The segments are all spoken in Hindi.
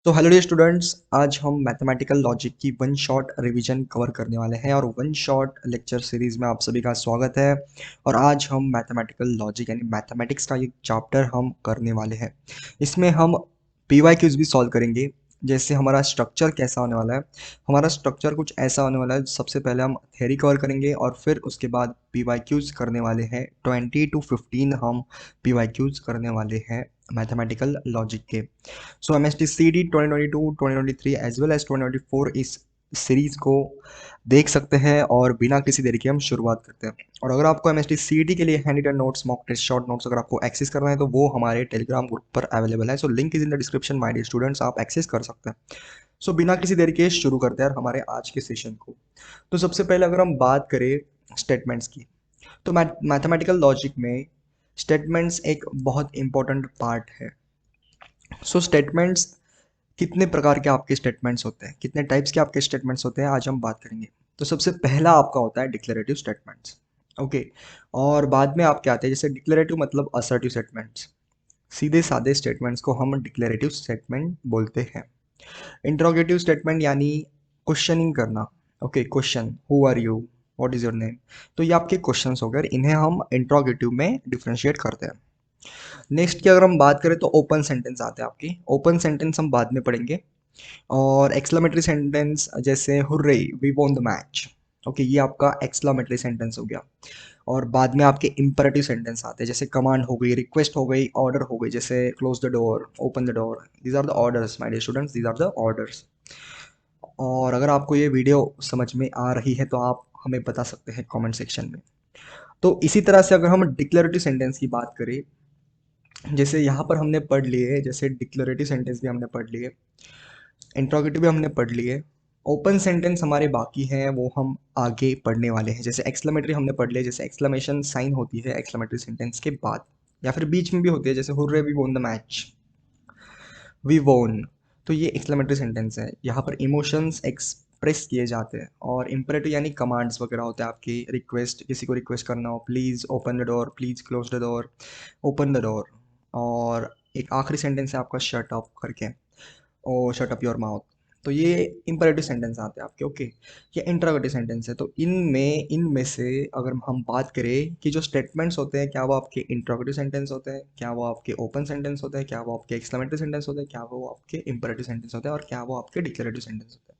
तो हेलो डियर स्टूडेंट्स, आज हम मैथमेटिकल लॉजिक की वन शॉट रिवीजन कवर करने वाले हैं और वन शॉट लेक्चर सीरीज में आप सभी का स्वागत है। और आज हम मैथमेटिकल लॉजिक यानी मैथमेटिक्स का एक चैप्टर हम करने वाले हैं। इसमें हम पीवाईक्यूज भी सॉल्व करेंगे। जैसे हमारा स्ट्रक्चर कैसा होने वाला है, हमारा स्ट्रक्चर कुछ ऐसा होने वाला है। सबसे पहले हम थ्योरी कवर करेंगे और फिर उसके बाद पीवाईक्यूज करने वाले हैं। 20 to 15 हम पीवाईक्यूज करने वाले हैं मैथमेटिकल लॉजिक के। सो MSTCD 2022-2023 एज वेल एज 2024 इस सीरीज को देख सकते हैं और बिना किसी देरी के हम शुरुआत करते हैं। और अगर आपको MSTCD के लिए hand written notes, mock test, short notes अगर आपको एक्सेस करना है तो वो हमारे टेलीग्राम ग्रुप पर अवेलेबल है। So link is in the description my dear students, आप एक्सेस कर सकते हैं। सो बिना किसी देरी के शुरू करते हैं हमारे आज के सेशन को। तो सबसे पहले अगर हम बात करें स्टेटमेंट्स की, तो मैथमेटिकल लॉजिक में स्टेटमेंट्स एक बहुत इंपॉर्टेंट पार्ट है। सो स्टेटमेंट्स, कितने प्रकार के आपके स्टेटमेंट्स होते हैं, कितने टाइप्स के आपके स्टेटमेंट्स होते हैं, आज हम बात करेंगे। तो सबसे पहला आपका होता है डिक्लेरेटिव स्टेटमेंट्स। ओके। और बाद में आपके आते हैं जैसे डिक्लेरेटिव मतलब असर्टिव स्टेटमेंट्स। सीधे सादे स्टेटमेंट्स को हम डिक्लेरेटिव स्टेटमेंट बोलते हैं। इंट्रोगेटिव स्टेटमेंट यानी क्वेश्चनिंग करना। Okay, question, who are you, what is your name. तो ये आपके क्वेश्चंस हो गए, इन्हें हम इंट्रोगेटिव में डिफ्रेंशिएट करते हैं। नेक्स्ट की अगर हम बात करें तो ओपन सेंटेंस आते हैं आपकी। ओपन सेंटेंस हम बाद में पढ़ेंगे। और एक्सक्लेमेटरी सेंटेंस जैसे hurray we won the match. Okay, ये आपका एक्सक्लेमेटरी सेंटेंस हो गया। और बाद में आपके इंपरेटिव सेंटेंस आते हैं जैसे कमांड हो गई, रिक्वेस्ट हो गई, ऑर्डर हो गई, जैसे close the door, open the door. These are the orders my dear students, these are the orders. और अगर आपको ये वीडियो समझ में आ रही है तो आप हमें बता सकते हैं कमेंट सेक्शन में। तो इसी तरह से अगर हम डिक्लेरेटिव सेंटेंस की बात करें, जैसे यहाँ पर हमने पढ़ लिए, जैसे डिक्लेरेटिव सेंटेंस भी हमने पढ़ लिए, इंट्रोगेटिव भी हमने पढ़ लिए। ओपन सेंटेंस हमारे बाकी हैं, वो हम आगे पढ़ने वाले हैं। जैसे एक्सक्लेमेटरी हमने पढ़ लिया, जैसे एक्सक्लेमेशन साइन होती है एक्सक्लेमेटरी सेंटेंस के बाद या फिर बीच में भी होती है, जैसे hurray we won the match, we won. तो ये एक्सक्लेमेटरी सेंटेंस है, यहाँ पर इमोशंस एक्सप्रेस किए जाते हैं। और इम्परेटिव यानी कमांड्स वगैरह होते हैं आपकी, रिक्वेस्ट, किसी को रिक्वेस्ट करना हो, please open the door, please close the door, open the door. और एक आखिरी सेंटेंस है आपका शट अप करके, ओ शट अप योर माउथ। तो ये इंपरेटिव सेंटेंस आते हैं आपके। ओके, ये इंट्रोगेटिव सेंटेंस है। तो इनमें से अगर हम बात करें कि जो स्टेटमेंट्स होते हैं, क्या वो आपके इंट्रोगेटिव सेंटेंस होते हैं, क्या वो आपके ओपन सेंटेंस होते हैं, क्या वो आपके एक्सक्लेमेटरी सेंटेंस होते हैं, क्या वो आपके इंपरेटिव सेंटेंस होते हैं, और क्या वो आपके डिक्लेरेटिव सेंटेंस होते हैं।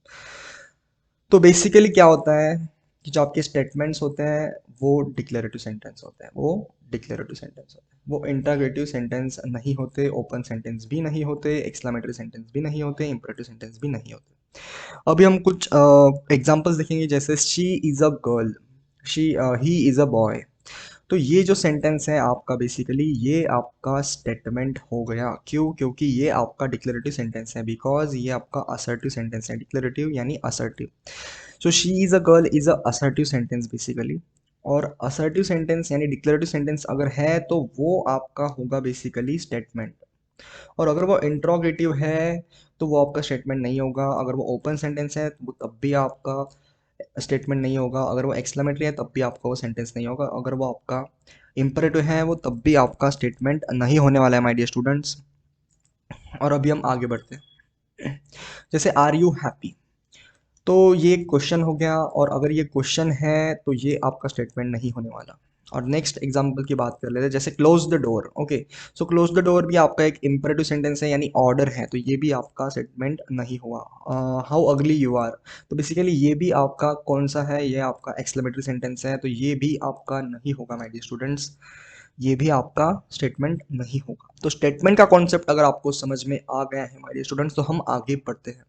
तो बेसिकली क्या होता है कि जो आपके स्टेटमेंट्स होते हैं वो डिक्लेरेटिव सेंटेंस होते हैं, वो डिक्लेरेटिव सेंटेंस होते हैं, वो इंटरगेटिव सेंटेंस नहीं होते, ओपन सेंटेंस भी नहीं होते, एक्सक्लेमेटरी सेंटेंस भी नहीं होते, इंपरेटिव सेंटेंस भी नहीं होते। अभी हम कुछ एग्जांपल्स देखेंगे, जैसे she is a girl, she he is a boy. तो ये जो सेंटेंस है आपका, बेसिकली ये आपका स्टेटमेंट हो गया। क्यों? क्योंकि ये आपका डिक्लेरेटिव सेंटेंस है, बिकॉज ये आपका असर्टिव सेंटेंस है। डिक्लेरेटिव यानी assertive. So she is a girl is a assertive sentence basically. और असर्टिव सेंटेंस यानी डिक्लेरेटिव सेंटेंस अगर है तो वो आपका होगा बेसिकली स्टेटमेंट। और अगर वो इंट्रोगेटिव है तो वो आपका स्टेटमेंट नहीं होगा। अगर वो ओपन सेंटेंस है तो वो तब भी आपका स्टेटमेंट नहीं होगा। अगर वो एक्सक्लेमेटरी है तब भी आपका वो सेंटेंस नहीं होगा। अगर वो आपका इम्परेटिव है वो तब भी आपका स्टेटमेंट नहीं होने वाला है माय डियर स्टूडेंट्स। और अभी हम आगे बढ़ते हैं, जैसे आर यू हैप्पी। तो ये क्वेश्चन हो गया, और अगर ये क्वेश्चन है तो ये आपका स्टेटमेंट नहीं होने वाला। और नेक्स्ट एग्जांपल की बात कर लेते हैं, जैसे close the door. Okay, so close the door भी आपका एक इंपरेटिव सेंटेंस है यानी ऑर्डर है, तो ये भी आपका स्टेटमेंट नहीं हुआ। हाउ अगली यू आर, तो बेसिकली ये भी आपका कौन सा है, ये आपका एक्सक्लेमेटरी सेंटेंस है, तो ये भी आपका नहीं होगा माय डियर स्टूडेंट्स, ये भी आपका स्टेटमेंट नहीं होगा। तो स्टेटमेंट का कॉन्सेप्ट अगर आपको समझ में आ गया है माय डियर स्टूडेंट्स, तो हम आगे बढ़ते हैं।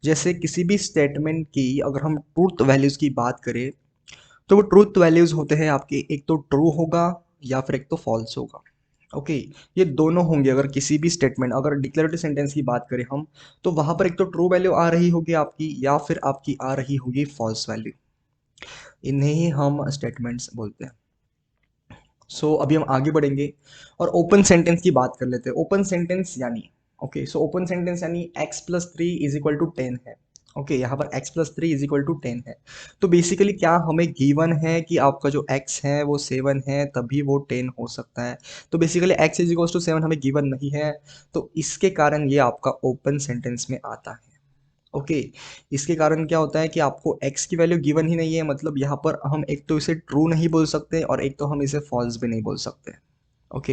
जैसे किसी भी स्टेटमेंट की अगर हम ट्रूथ वैल्यूज़ की बात करें, तो वो ट्रूथ वैल्यूज़ होते हैं आपके, एक तो ट्रू होगा या फिर एक तो फॉल्स होगा। ओके, ये दोनों होंगे। अगर किसी भी स्टेटमेंट, अगर डिक्लेरेटिव सेंटेंस की बात करें हम, तो वहाँ पर एक तो ट्रू वैल्यू आ रही होगी आपकी या फिर आपकी आ रही होगी फॉल्स वैल्यू। इन्हें ही हम स्टेटमेंट्स बोलते हैं। सो अभी हम आगे बढ़ेंगे और ओपन सेंटेंस की बात कर लेते हैं। ओपन सेंटेंस यानी, ओके, सो ओपन सेंटेंस यानी x + 3 = 10 है। ओके, यहाँ पर x plus 3 is equal to 10 है। तो बेसिकली क्या हमें गिवन है कि आपका जो x है वो 7 है, तभी वो 10 हो सकता है। तो basically x is equal to 7 हमें गिवन नहीं है, तो इसके कारण ये आपका ओपन सेंटेंस में आता है। ओके, इसके कारण क्या होता है कि आपको x की वैल्यू गिवन ही नहीं है, मतलब यहाँ पर हम एक तो इसे ट्रू नहीं बोल सकते और एक तो हम इसे फॉल्स भी नहीं बोल सकते। ओके,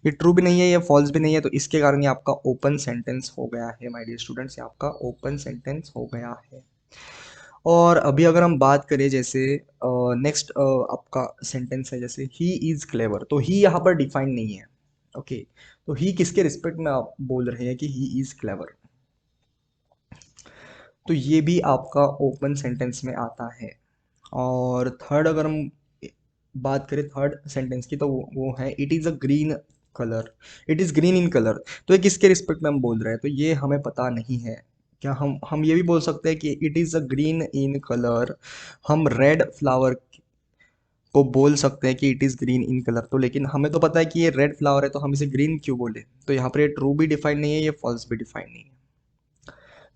ये ट्रू भी नहीं है, ये फॉल्स भी नहीं है, तो इसके कारण ये आपका ओपन सेंटेंस हो गया है माय डियर स्टूडेंट्स, ये आपका ओपन सेंटेंस हो गया है। और अभी अगर हम बात करें जैसे नेक्स्ट आपका सेंटेंस है जैसे ही इज क्लेवर, तो ही यहाँ पर डिफाइन नहीं है। ओके, तो ही किसके रिस्पेक्ट में आप बोल रहे हैं कि ही इज क्लेवर, तो ये भी आपका ओपन सेंटेंस में आता है। और थर्ड अगर हम बात करें थर्ड सेंटेंस की, तो वो है it is a green colour, it is green in colour. तो ये किसके रिस्पेक्ट में हम बोल रहे हैं, तो ये हमें पता नहीं है। क्या हम ये भी बोल सकते हैं कि it is a green in colour, हम रेड फ्लावर को बोल सकते हैं कि it is green in colour, तो लेकिन हमें तो पता है कि ये रेड फ्लावर है, तो हम इसे ग्रीन क्यों बोले। तो यहाँ पर ये ट्रू भी डिफाइन नहीं है, ये फॉल्स भी डिफाइन नहीं है,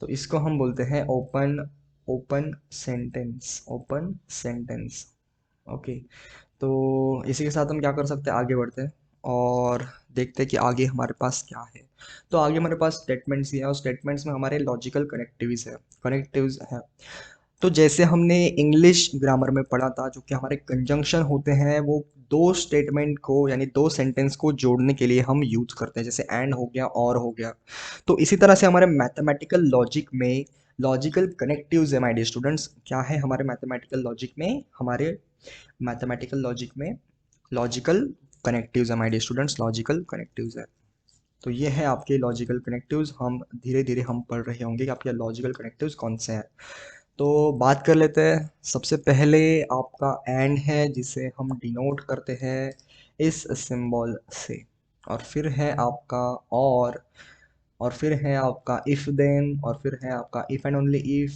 तो इसको हम बोलते हैं open open sentence, open sentence. Okay, तो इसी के साथ हम क्या कर सकते हैं, आगे बढ़ते हैं और देखते हैं कि आगे हमारे पास क्या है। तो आगे हमारे पास स्टेटमेंट्स ही है और स्टेटमेंट्स में हमारे लॉजिकल कनेक्टिव्स है। तो जैसे हमने इंग्लिश ग्रामर में पढ़ा था, जो कि हमारे कंजंक्शन होते हैं, वो दो स्टेटमेंट को यानी दो सेंटेंस को जोड़ने के लिए हम यूज करते हैं, जैसे एंड हो गया और हो गया। तो इसी तरह से हमारे मैथमेटिकल लॉजिक में लॉजिकल कनेक्टिव्स है माय डियर स्टूडेंट्स। क्या है हमारे मैथमेटिकल लॉजिक में, हमारे मैथमेटिकल लॉजिक में लॉजिकल कनेक्टिव्स है my dear students, logical connectives है। तो ये है आपके लॉजिकल कनेक्टिव्स, हम धीरे धीरे हम पढ़ रहे होंगे कि आपके लॉजिकल कनेक्टिव्स कौन से हैं। तो बात कर लेते हैं, सबसे पहले आपका एंड है जिसे हम डिनोट करते हैं इस सिंबल से, और फिर है आपका और फिर है आपका इफ देन, और फिर है आपका इफ एंड ओनली इफ,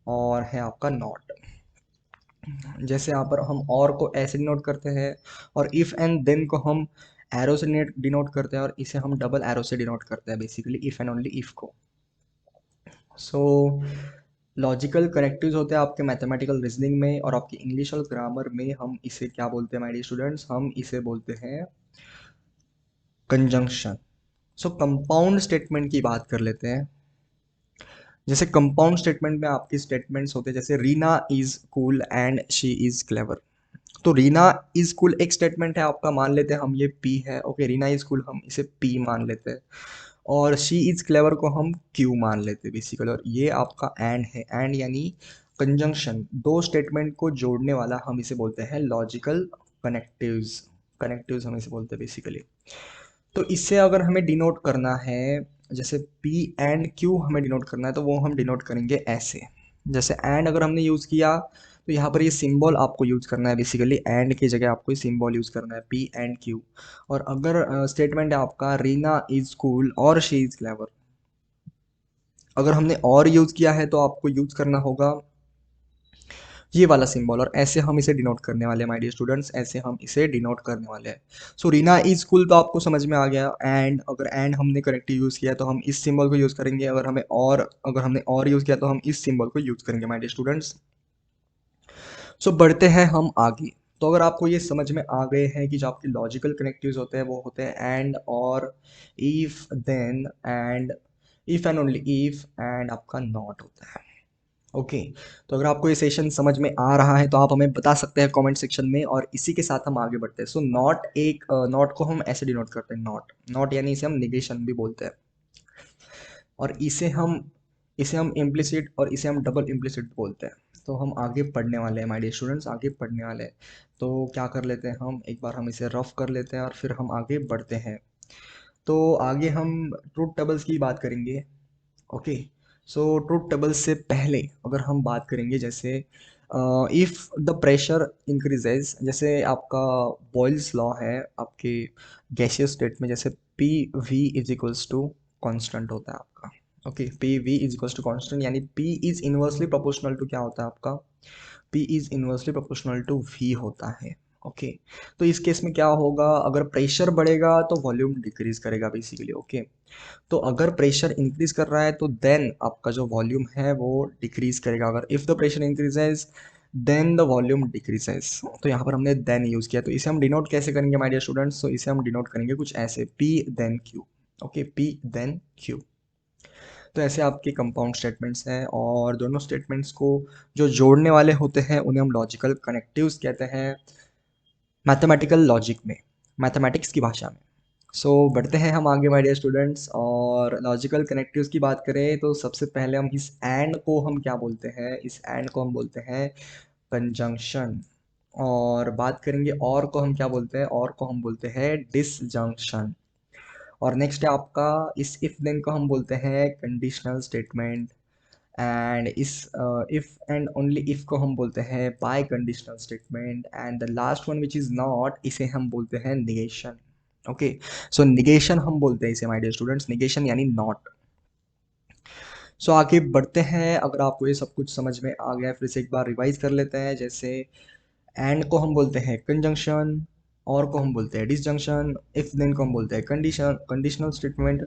और है आपका नॉट। जैसे यहाँ पर हम और को ऐसे डिनोट करते हैं, और इफ एंड देन को हम एरो से डिनोट करते हैं, और इसे हम डबल एरो से डिनोट करते हैं, basically if and only if को। सो लॉजिकल कनेक्टिव्स होते हैं आपके मैथमेटिकल रीजनिंग में, और आपकी इंग्लिश और ग्रामर में हम इसे क्या बोलते हैं माय डियर स्टूडेंट्स, हम इसे बोलते हैं कंजंक्शन। सो कंपाउंड स्टेटमेंट की बात कर लेते हैं। जैसे कंपाउंड स्टेटमेंट में आपकी स्टेटमेंट्स होते हैं जैसे Reena is cool and she is clever. तो रीना इज कूल एक स्टेटमेंट है आपका, मान लेते हैं हम ये पी है। ओके, रीना इज कूल हम इसे पी मान लेते हैं, और शी इज क्लेवर को हम क्यू मान लेते हैं बेसिकली, और ये आपका एंड है। एंड यानी कंजंक्शन, दो स्टेटमेंट को जोड़ने वाला, हम इसे बोलते हैं लॉजिकल कनेक्टिव्स। कनेक्टिव्स हम इसे बोलते हैं बेसिकली। तो इससे अगर हमें डिनोट करना है, जैसे पी एंड क्यू हमें डिनोट करना है, तो वो हम डिनोट करेंगे ऐसे। जैसे एंड अगर हमने यूज़ किया, तो यहाँ पर ये सिंबल आपको यूज़ करना है, बेसिकली एंड की जगह आपको ये सिंबल यूज़ करना है पी एंड क्यू। और अगर स्टेटमेंट है आपका रीना इज कूल और शी इज क्लेवर, अगर हमने और यूज़ किया है तो आपको यूज़ करना होगा ये वाला सिंबल, और ऐसे हम इसे डिनोट करने वाले हैं माय डियर स्टूडेंट्स, ऐसे हम इसे डिनोट करने वाले हैं। सो रीना इज कूल तो आपको समझ में आ गया। एंड अगर एंड हमने करेक्टली यूज़ किया तो हम इस सिंबल को यूज़ करेंगे, अगर हमने और यूज़ किया तो हम इस सिंबल को यूज़ करेंगे माय डियर स्टूडेंट्स। सो बढ़ते हैं हम आगे। तो अगर आपको ये समझ में आ गए हैं कि जो आपके लॉजिकल कनेक्टिव्स होते हैं वो होते हैं and, or, if, then, and, if and only if, and आपका नॉट होता है। ओके, तो अगर आपको ये सेशन समझ में आ रहा है तो आप हमें बता सकते हैं कमेंट सेक्शन में, और इसी के साथ हम आगे बढ़ते हैं। सो नॉट, एक नॉट को हम ऐसे डिनोट करते हैं, नॉट नॉट यानी इसे हम निगेशन भी बोलते हैं, और इसे हम इम्प्लिसिट और इसे हम डबल इम्प्लिसिट बोलते हैं। तो हम आगे पढ़ने वाले हैं माय डियर स्टूडेंट्स, आगे पढ़ने वाले हैं। तो क्या कर लेते हैं, हम एक बार हम इसे रफ कर लेते हैं और फिर हम आगे बढ़ते हैं। तो आगे हम ट्रूथ टेबल्स की बात करेंगे। ओके, सो ट्रूथ टेबल से पहले अगर हम बात करेंगे, जैसे इफ़ द प्रेशर इंक्रीजेज, जैसे आपका बॉयल्स लॉ है आपके गैसियस स्टेट में, जैसे P V is equals to constant होता है आपका। Okay, P V is equals to constant, यानी P is inversely proportional to क्या होता है आपका, P is inversely proportional to V होता है। ओके। तो इस केस में क्या होगा, अगर प्रेशर बढ़ेगा तो वॉल्यूम डिक्रीज करेगा बेसिकली। ओके, तो अगर प्रेशर इंक्रीज कर रहा है तो देन आपका जो वॉल्यूम है वो डिक्रीज करेगा। अगर if the pressure increases then the volume decreases. तो यहाँ पर हमने देन यूज किया, तो इसे हम डिनोट कैसे करेंगे माय डियर स्टूडेंट्स? तो इसे हम डिनोट करेंगे कुछ ऐसे, P then Q. Okay, P then Q. तो ऐसे आपके कंपाउंड स्टेटमेंट्स हैं, और दोनों स्टेटमेंट्स को जो जोड़ने वाले होते हैं उन्हें हम लॉजिकल कनेक्टिव्स कहते हैं मैथमेटिकल लॉजिक में, मैथमेटिक्स की भाषा में। सो बढ़ते हैं हम आगे माय डियर स्टूडेंट्स, और लॉजिकल कनेक्टिव्स की बात करें तो सबसे पहले हम इस एंड को हम क्या बोलते हैं? इस एंड को हम बोलते हैं कंजंक्शन। और बात करेंगे और को हम क्या बोलते हैं? और को हम बोलते हैं डिसजंक्शन। और नेक्स्ट है आपका इस इफ देन को हम बोलते हैं कंडीशनल स्टेटमेंट। एंड इस इफ एंड ओनली इफ को हम बोलते हैं bye conditional statement. And the last one which is not, इसे हम बोलते हैं निगेशन। ओके, सो निगेशन हम बोलते हैं इसे माय डियर स्टूडेंट्स, निगेशन यानी नॉट। सो आगे बढ़ते हैं, अगर आपको ये सब कुछ समझ में आ गया है फिर से एक बार रिवाइज कर लेते हैं। जैसे एंड को हम बोलते हैं कंजंक्शन, और को हम बोलते हैं डिसजंक्शन, इफ देन को हम बोलते हैं condition conditional statement,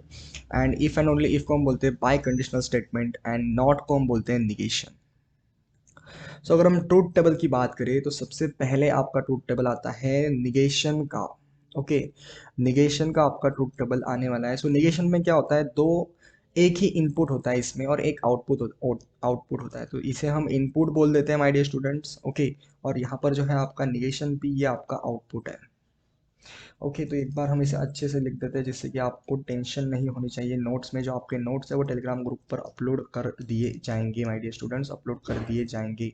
and if and only if को हम बोलते हैं bye conditional statement, and not को हम बोलते हैं निगेशन। सो अगर हम ट्रूथ टेबल की बात करें तो सबसे पहले आपका ट्रूथ टेबल आता है निगेशन का। ओके, निगेशन का आपका ट्रूथ टेबल आने वाला है। सो निगेशन में क्या होता है, दो एक ही इनपुट होता है इसमें और एक आउटपुट होता है, तो इसे हम इनपुट बोल देते हैं माय डियर स्टूडेंट्स। ओके, और यहाँ पर जो है आपका निगेशन भी, ये आपका आउटपुट है। ओके, तो एक बार हम इसे अच्छे से लिख देते हैं जिससे कि आपको टेंशन नहीं होनी चाहिए। नोट्स में जो आपके नोट्स है वो टेलीग्राम ग्रुप पर अपलोड कर दिए जाएंगे माय डियर स्टूडेंट्स, अपलोड कर दिए जाएंगे।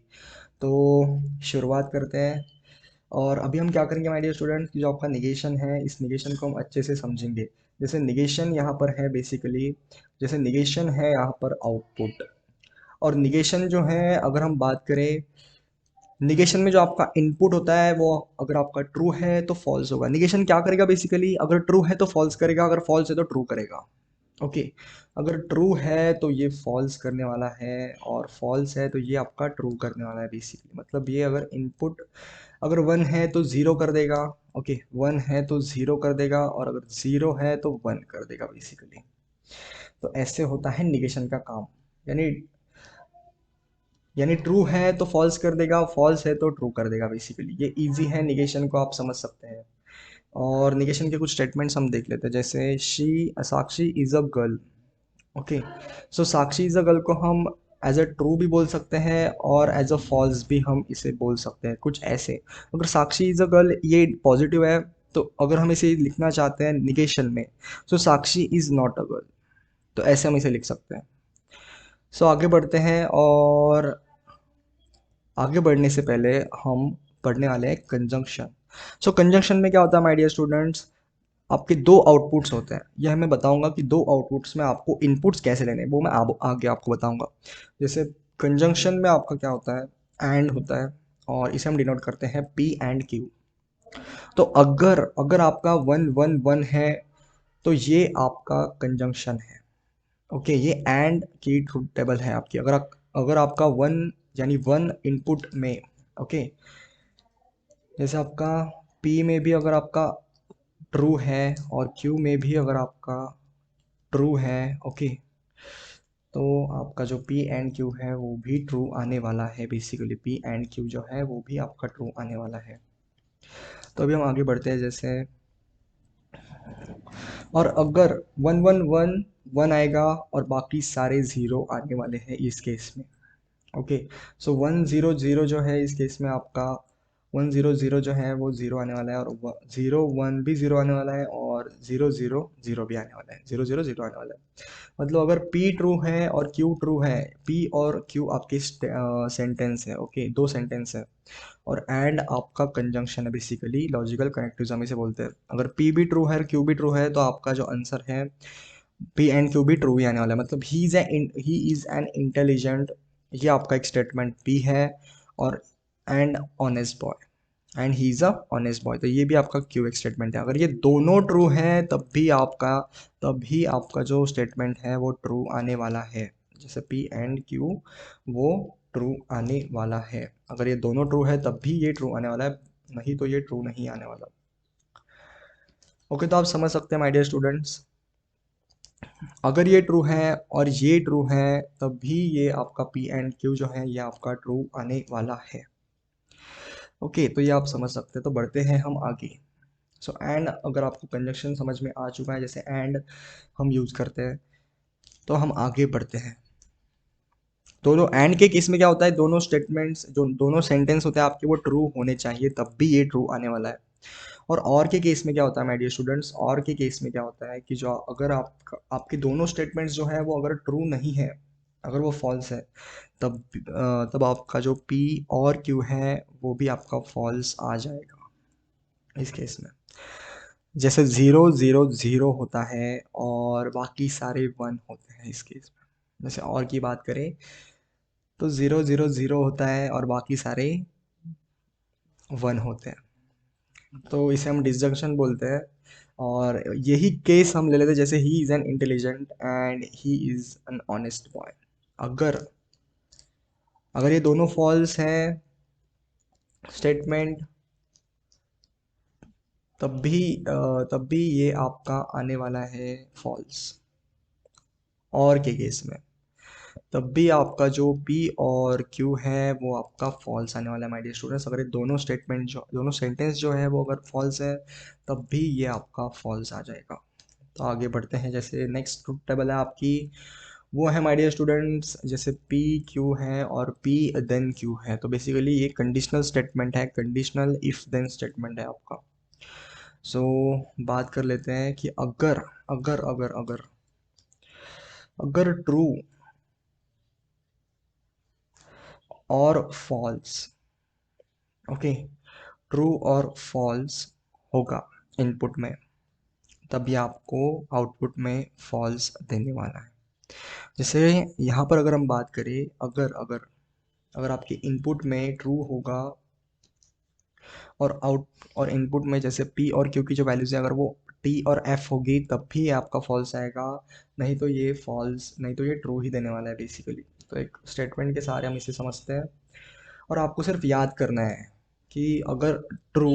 तो शुरुआत करते हैं, और अभी हम क्या करेंगे माय डियर स्टूडेंट्स, जो आपका निगेशन है इस निगेशन को हम अच्छे से समझेंगे। जैसे निगेशन यहाँ पर है बेसिकली, जैसे निगेशन है यहाँ पर आउटपुट, और निगेशन जो है अगर हम बात करें, निगेशन में जो आपका इनपुट होता है वो अगर आपका ट्रू है तो फॉल्स होगा। निगेशन क्या करेगा बेसिकली, अगर ट्रू है तो फॉल्स करेगा, अगर फॉल्स है तो ट्रू करेगा। ओके, अगर ट्रू है तो ये फॉल्स करने वाला है, और फॉल्स है तो ये आपका ट्रू करने वाला है बेसिकली। मतलब ये अगर इनपुट अगर वन है तो ज़ीरो कर देगा। ओके, वन है तो ज़ीरो कर देगा, और अगर ज़ीरो है तो वन कर देगा बेसिकली। तो ऐसे होता है निगेशन का काम। यानी यानी ट्रू है तो फॉल्स कर देगा, फॉल्स है तो ट्रू कर देगा बेसिकली। ये इजी है, निगेशन को आप समझ सकते हैं। और निगेशन के कुछ स्टेटमेंट्स हम देख लेते हैं, जैसे she Sakshi is a girl. Okay, so Sakshi is a girl को हम एज अ ट्रू भी बोल सकते हैं और एज अ फॉल्स भी हम इसे बोल सकते हैं, कुछ ऐसे। अगर साक्षी इज़ अ गर्ल ये पॉजिटिव है, तो अगर हम इसे लिखना चाहते हैं निगेशन में, सो साक्षी इज़ नॉट अ गर्ल, तो ऐसे हम इसे लिख सकते हैं। सो आगे बढ़ते हैं, और आगे बढ़ने से पहले हम पढ़ने वाले हैं कंजंक्शन। सो कंजंक्शन में क्या होता है माय डियर स्टूडेंट्स, आपके दो आउटपुट्स होते हैं। यह मैं बताऊंगा कि दो आउटपुट्स में आपको इनपुट्स कैसे लेने हैं, वो मैं आगे आपको बताऊंगा। जैसे कंजंक्शन में आपका क्या होता है, एंड होता है, और इसे हम डिनोट करते हैं पी एंड क्यू। तो अगर अगर आपका वन वन वन है तो ये आपका कंजंक्शन है। ओके, ये एंड की ट्रूथ टेबल है आपकी। अगर आपका वन यानी वन इनपुट में, ओके, जैसे आपका P में भी अगर आपका ट्रू है और Q में भी अगर आपका ट्रू है, ओके, तो आपका जो P एंड Q है वो भी ट्रू आने वाला है बेसिकली। P एंड Q जो है वो भी आपका ट्रू आने वाला है। तो अभी हम आगे बढ़ते हैं, जैसे और अगर वन वन वन वन आएगा और बाकी सारे ज़ीरो आने वाले हैं इस केस में। Okay, so one zero zero जो है इस केस में आपका वन ज़ीरो ज़ीरो जो है वो ज़ीरो आने वाला है, और ज़ीरो वन भी ज़ीरो आने वाला है, और ज़ीरो ज़ीरो ज़ीरो भी आने वाला है, ज़ीरो ज़ीरो ज़ीरो आने वाला है। मतलब अगर P ट्रू है और Q ट्रू है, P और Q आपकी सेंटेंस है। ओके, दो सेंटेंस है, और एंड आपका कंजंक्शन है बेसिकली, लॉजिकल कनेक्टिव्स हम इसे बोलते हैं। अगर P भी ट्रू है और Q भी ट्रू है तो आपका जो आंसर है P एंड Q भी ट्रू ही आने वाला है। मतलब ही इज़ एन इंटेलिजेंट, ये आपका एक स्टेटमेंट P है, और and honest boy, and he is a honest boy, तो ये भी आपका Q एक स्टेटमेंट है। अगर ये दोनों ट्रू है तभी आपका जो स्टेटमेंट है वो ट्रू आने वाला है। जैसे P एंड Q वो ट्रू आने वाला है, अगर ये दोनों ट्रू है तब भी ये ट्रू आने वाला है। नहीं तो ये ट्रू नहीं आने वाला। ओके, तो आप समझ सकते हैं माय डियर स्टूडेंट्स, अगर ये ट्रू है और ये ट्रू है तब भी ये आपका पी एंड क्यू जो है ये आपका ट्रू आने वाला है। ओके, तो ये आप समझ सकते हैं। तो बढ़ते हैं हम आगे। सो एंड, अगर आपको कंजक्शन समझ में आ चुका है, जैसे एंड हम यूज करते हैं, तो हम आगे बढ़ते हैं। दोनों एंड के केस में क्या होता है, दोनों स्टेटमेंट्स जो दोनों सेंटेंस होते हैं आपके वो ट्रू होने चाहिए तब भी ये ट्रू आने वाला है। और के केस में क्या होता है माय डियर स्टूडेंट्स, और के केस में क्या होता है कि जो अगर आपके दोनों स्टेटमेंट्स जो है वो अगर ट्रू नहीं है, अगर वो फॉल्स है, तब आपका जो पी और क्यू है वो भी आपका फॉल्स आ जाएगा इस केस में। जैसे 0 0 0 होता है और बाकी सारे 1 होते हैं इस केस में। जैसे और की बात करें तो 0 0 0 होता है और बाकी सारे 1 होते हैं, तो इसे हम डिसजंक्शन बोलते हैं। और यही केस हम ले लेते हैं, जैसे ही is an intelligent and he is an honest boy. अगर अगर ये दोनों फॉल्स हैं स्टेटमेंट, तब भी ये आपका आने वाला है फॉल्स। और के केस में तब भी आपका जो पी और क्यू है वो आपका फॉल्स आने वाला है माय डियर स्टूडेंट्स। अगर ये दोनों स्टेटमेंट जो दोनों सेंटेंस जो है वो अगर फॉल्स है तब भी ये आपका फॉल्स आ जाएगा। तो आगे बढ़ते हैं। जैसे नेक्स्ट ट्रुथ टेबल है आपकी, वो है माय डियर स्टूडेंट्स, जैसे पी क्यू है और पी देन क्यू है, तो बेसिकली ये कंडीशनल स्टेटमेंट है, कंडीशनल इफ देन स्टेटमेंट है आपका। सो बात कर लेते हैं कि अगर अगर अगर अगर अगर ट्रू और फॉल्स, ओके, ट्रू और फॉल्स होगा इनपुट में, तभी आपको आउटपुट में फॉल्स देने वाला है। जैसे यहाँ पर अगर हम बात करें, अगर अगर अगर आपके इनपुट में ट्रू होगा और इनपुट में जैसे पी और क्यू की जो वैल्यूज है अगर वो टी और एफ होगी तब भी आपका फॉल्स आएगा, नहीं तो ये फॉल्स, नहीं तो ये ट्रू ही देने वाला है बेसिकली। तो एक स्टेटमेंट के सहारे हम इसे समझते हैं और आपको सिर्फ याद करना है कि अगर ट्रू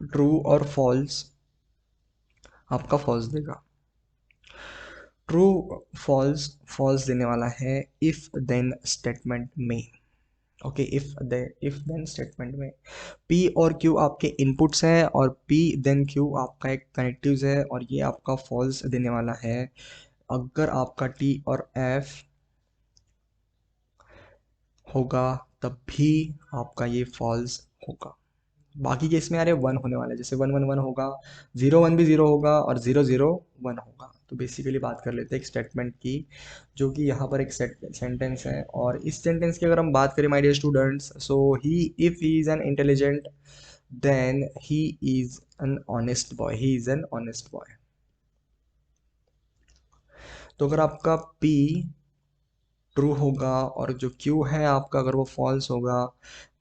ट्रू और फॉल्स आपका फॉल्स देगा, ट्रू फॉल्स फॉल्स देने वाला है इफ देन स्टेटमेंट में। ओके, इफ देन स्टेटमेंट में पी और क्यू आपके इनपुट्स हैं और पी देन क्यू आपका एक कनेक्टिव्स है और ये आपका फॉल्स देने वाला है अगर आपका टी और एफ होगा तब भी आपका ये फॉल्स होगा। बाकी केस में यार 1 होने वाला है, जैसे 1 1 1 होगा, 0 1 भी 0 होगा और 0 0 1 होगा। तो बेसिकली बात कर लेते हैं एक स्टेटमेंट की, जो कि यहाँ पर एक सेंटेंस है। और इस सेंटेंस की अगर हम बात करें my dear students, so he if he is an intelligent then he is an honest boy, he is an honest boy. तो अगर आपका P ट्रू होगा और जो Q है आपका अगर वो फॉल्स होगा,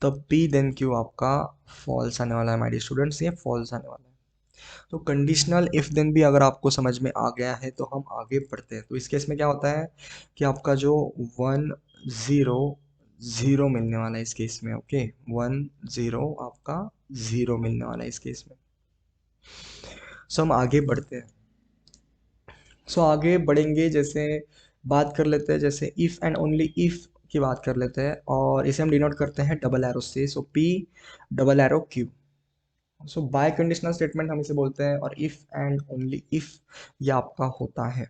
तब P देन Q आपका फॉल्स आने वाला है माय डियर स्टूडेंट्स, ये फॉल्स आने वाला है। तो कंडीशनल इफ देन भी अगर आपको समझ में आ गया है तो हम आगे बढ़ते हैं। तो इस केस में क्या होता है कि आपका जो 1 0 0 मिलने वाला है इस केस में। ओके, 1 0 आपका 0 मिलने वाला है इस केस में। सो हम आगे बढ़ते हैं। सो आगे बढ़ेंगे, जैसे बात कर लेते हैं, जैसे इफ़ एंड ओनली इफ़ की बात कर लेते हैं और इसे हम डिनोट करते हैं डबल एरो से। So P double arrow Q, so biconditional statement हम इसे बोलते हैं और इफ़ एंड ओनली इफ़ ये आपका होता है।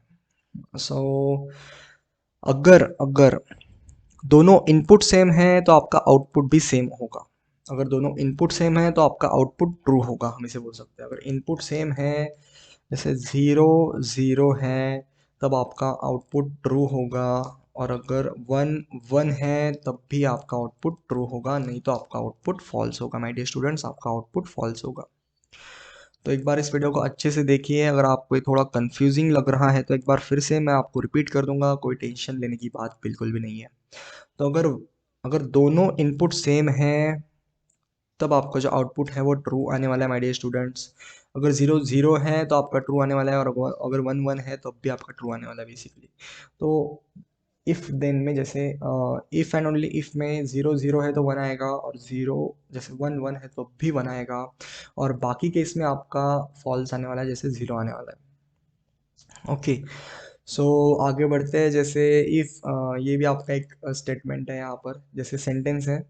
सो अगर अगर दोनों इनपुट सेम है तो आपका आउटपुट भी सेम होगा। अगर दोनों इनपुट सेम है तो आपका आउटपुट ट्रू होगा, हम इसे बोल सकते हैं। अगर इनपुट सेम है, जैसे 0 0 है, तब आपका आउटपुट ट्रू होगा। और अगर 1 1 है तब भी आपका आउटपुट ट्रू होगा, नहीं तो आपका आउटपुट फॉल्स होगा माय डियर स्टूडेंट्स, आपका आउटपुट फॉल्स होगा। तो एक बार इस वीडियो को अच्छे से देखिए, अगर आपको ये थोड़ा कंफ्यूजिंग लग रहा है तो एक बार फिर से मैं आपको रिपीट कर दूंगा, कोई टेंशन लेने की बात बिल्कुल भी नहीं है। तो अगर अगर दोनों इनपुट सेम है तब आपका जो आउटपुट है वो ट्रू आने वाला है माय डियर स्टूडेंट्स। अगर 0 0 है तो आपका ट्रू आने वाला है और अगर 1 1 है तो भी आपका ट्रू आने वाला है बेसिकली। तो इफ देन में जैसे इफ एंड ओनली इफ में 0 0 है तो 1 आएगा, और 0 जैसे 1 1 है तो भी 1 आएगा, और बाकी केस में आपका फॉल्स आने वाला है, जैसे 0 आने वाला है। ओके, सो आगे बढ़ते हैं। जैसे इफ ये भी आपका एक स्टेटमेंट है यहाँ पर, जैसे सेंटेंस है।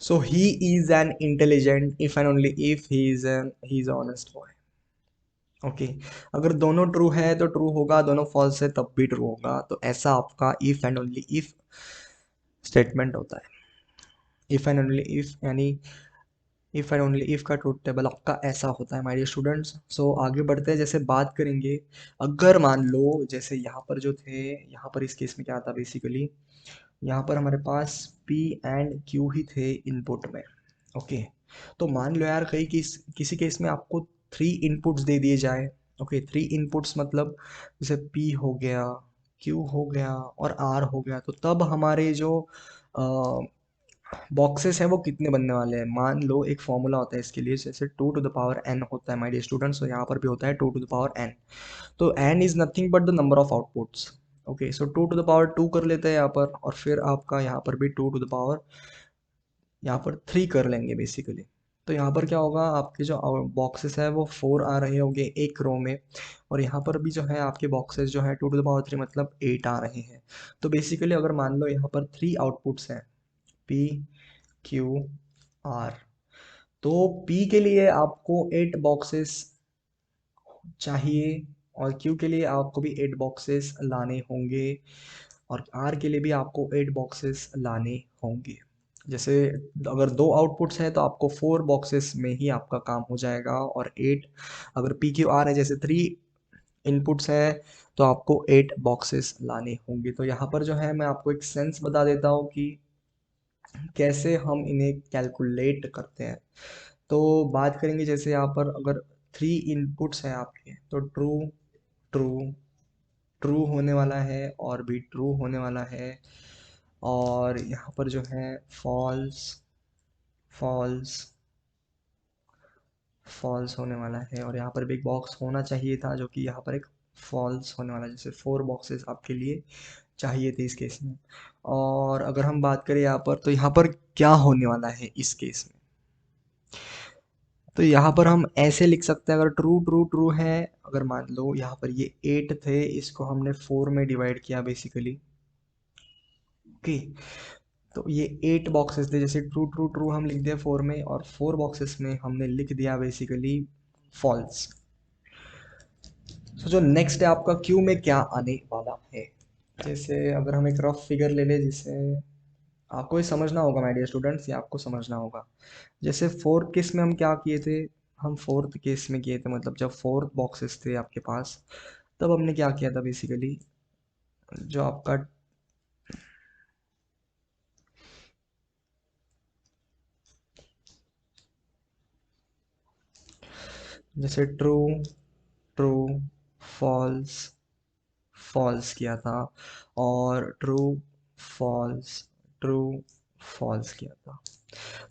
So he is an intelligent if and only if he is honest boy. Okay, अगर दोनों ट्रू है तो ट्रू होगा, दोनों फॉल्स है तब भी ट्रू होगा। तो ऐसा आपका if and only if statement होता है। इफ एंड ओनली इफ यानी इफ एंड ओनली इफ का ट्रूथ टेबल आपका ऐसा होता है माय डियर स्टूडेंट्स। सो आगे बढ़ते हैं। जैसे बात करेंगे, अगर मान लो जैसे यहाँ पर जो थे, यहाँ पर इस केस में क्या था बेसिकली, यहाँ पर हमारे पास P एंड Q ही थे इनपुट में। ओके, तो मान लो यार कहीं किसी केस में आपको 3 इनपुट्स दे दिए जाए। ओके, 3 इनपुट्स मतलब जैसे P हो गया, Q हो गया और R हो गया, तो तब हमारे जो बॉक्सेस हैं वो कितने बनने वाले हैं। मान लो एक फॉर्मूला होता है इसके लिए, जैसे 2 to the power n होता है माय डियर स्टूडेंट्स, तो यहाँ पर भी होता है 2 to the power n। तो n is nothing but the number of outputs. Okay, so 2 to the power 2 कर लेते हैं यहाँ पर, और फिर आपका यहाँ पर भी 2 to the power यहाँ पर 3 कर लेंगे बेसिकली। तो यहाँ पर क्या होगा, आपके जो बॉक्सेस है वो 4 आ रहे होंगे एक रो में, और यहाँ पर भी जो है आपके बॉक्सेस जो है 2 to the power 3 मतलब 8 आ रहे हैं। तो बेसिकली अगर मान लो यहाँ पर 3 आउटपुट्स हैं, P Q R, तो P के लिए आपको 8 बॉक्सेस चाहिए, और Q के लिए आपको भी 8 बॉक्सेस लाने होंगे, और R के लिए भी आपको 8 बॉक्सेस लाने होंगे। जैसे अगर 2 आउटपुट्स हैं तो आपको 4 बॉक्सेस में ही आपका काम हो जाएगा, और 8 अगर P Q R है, जैसे 3 इनपुट्स है, तो आपको 8 बॉक्सेस लाने होंगे। तो यहाँ पर जो है मैं आपको एक सेंस बता देता हूँ कि कैसे हम इन्हें कैलकुलेट करते हैं। तो बात करेंगे, जैसे यहाँ पर अगर 3 इनपुट्स हैं आपके, तो ट्रू ट्रू ट्रू होने वाला है, और भी ट्रू होने वाला है, और यहाँ पर जो है फॉल्स फॉल्स फॉल्स होने वाला है, और यहाँ पर भी एक बॉक्स होना चाहिए था जो कि यहाँ पर एक फॉल्स होने वाला है। जैसे 4 बॉक्सेस आपके लिए चाहिए थे इस केस में। और अगर हम बात करें यहाँ पर, तो यहाँ पर क्या होने वाला है इस केस में, तो यहाँ पर हम ऐसे लिख सकते हैं। अगर ट्रू ट्रू ट्रू है, अगर मान लो यहाँ पर ये 8 थे, इसको हमने 4 में डिवाइड किया बेसिकली। ओके, तो ये 8 बॉक्सेस थे, जैसे ट्रू ट्रू ट्रू हम लिख दिया 4 में, और 4 बॉक्सेस में हमने लिख दिया बेसिकली फॉल्स। तो जो नेक्स्ट है आपका क्यू में क्या आने वाला है। जैसे अगर हम एक रफ फिगर ले लें, जिसे आपको ये समझना होगा माय डियर स्टूडेंट्स, ये आपको समझना होगा। जैसे फोर्थ केस में हम क्या किए थे, हम फोर्थ केस में किए थे, मतलब जब 4 बॉक्सेस थे आपके पास, तब हमने क्या किया था बेसिकली, जो आपका जैसे ट्रू ट्रू फॉल्स फॉल्स किया था, और ट्रू फॉल्स ट्रू फॉल्स किया था।